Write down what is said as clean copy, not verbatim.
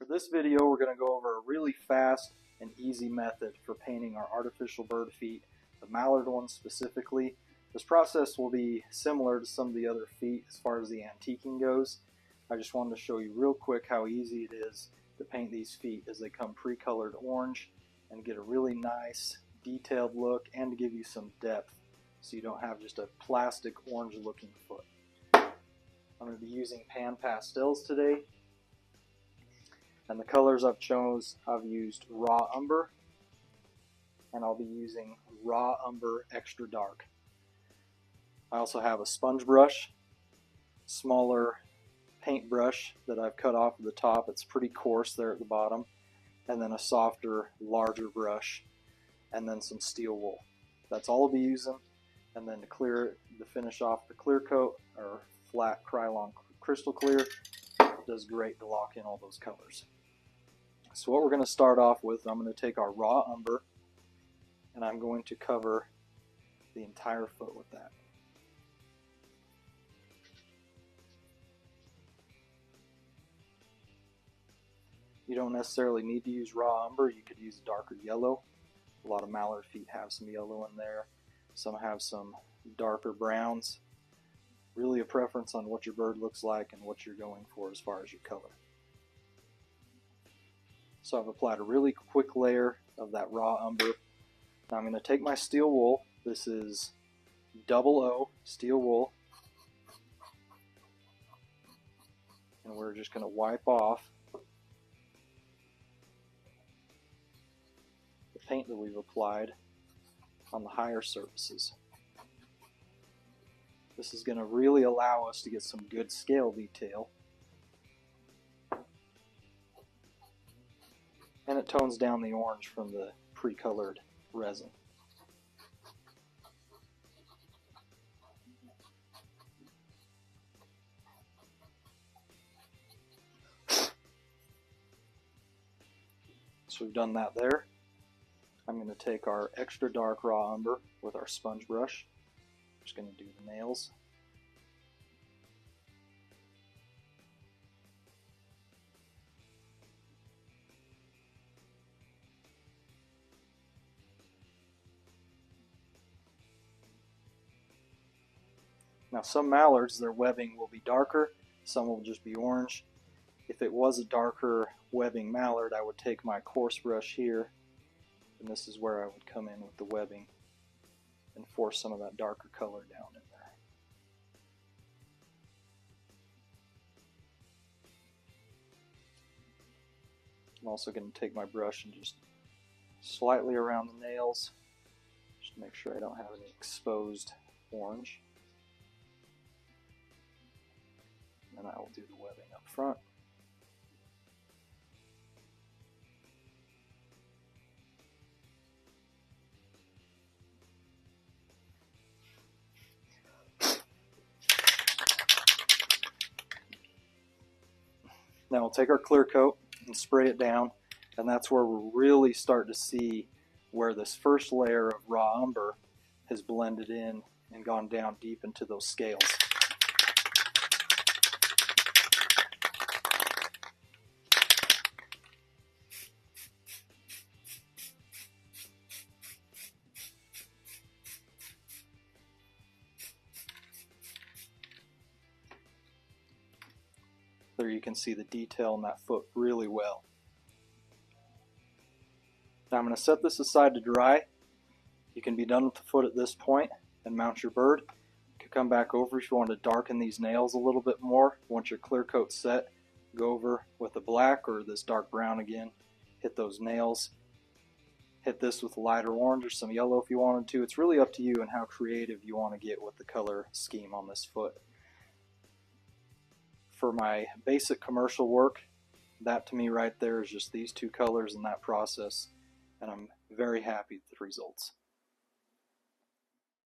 For this video, we're going to go over a really fast and easy method for painting our artificial bird feet, the mallard ones specifically. This process will be similar to some of the other feet as far as the antiquing goes. I just wanted to show you real quick how easy it is to paint these feet as they come pre-colored orange and get a really nice detailed look and to give you some depth so you don't have just a plastic orange looking foot. I'm going to be using pan pastels today. And the colors I've used raw umber, and I'll be using raw umber extra dark. I also have a sponge brush, smaller paint brush that I've cut off at the top. It's pretty coarse there at the bottom, and then a softer, larger brush, and then some steel wool. That's all I'll be using. And then to finish off the clear coat, or flat Krylon crystal clear, does great to lock in all those colors. So what we're going to start off with, I'm going to take our raw umber and I'm going to cover the entire foot with that. You don't necessarily need to use raw umber, you could use darker yellow. A lot of mallard feet have some yellow in there, some have some darker browns. Really a preference on what your bird looks like and what you're going for as far as your color. So I've applied a really quick layer of that raw umber. Now I'm going to take my steel wool. This is 00 steel wool. And we're just going to wipe off the paint that we've applied on the higher surfaces. This is going to really allow us to get some good scale detail. And it tones down the orange from the pre-colored resin. So we've done that there. I'm going to take our extra dark raw umber with our sponge brush. Just going to do the nails. Now some mallards, their webbing will be darker, some will just be orange. If it was a darker webbing mallard, I would take my coarse brush here, and this is where I would come in with the webbing and force some of that darker color down in there. I'm also going to take my brush and just slightly around the nails, just to make sure I don't have any exposed orange. And I will do the webbing up front. Now we'll take our clear coat and spray it down, and that's where we'll really start to see where this first layer of raw umber has blended in and gone down deep into those scales. There you can see the detail in that foot really well. Now I'm going to set this aside to dry. You can be done with the foot at this point and mount your bird. You can come back over if you want to darken these nails a little bit more. Once your clear coat's set, go over with the black or this dark brown again. Hit those nails. Hit this with lighter orange or some yellow if you wanted to. It's really up to you and how creative you want to get with the color scheme on this foot. For my basic commercial work, that to me right there is just these two colors in that process, and I'm very happy with the results.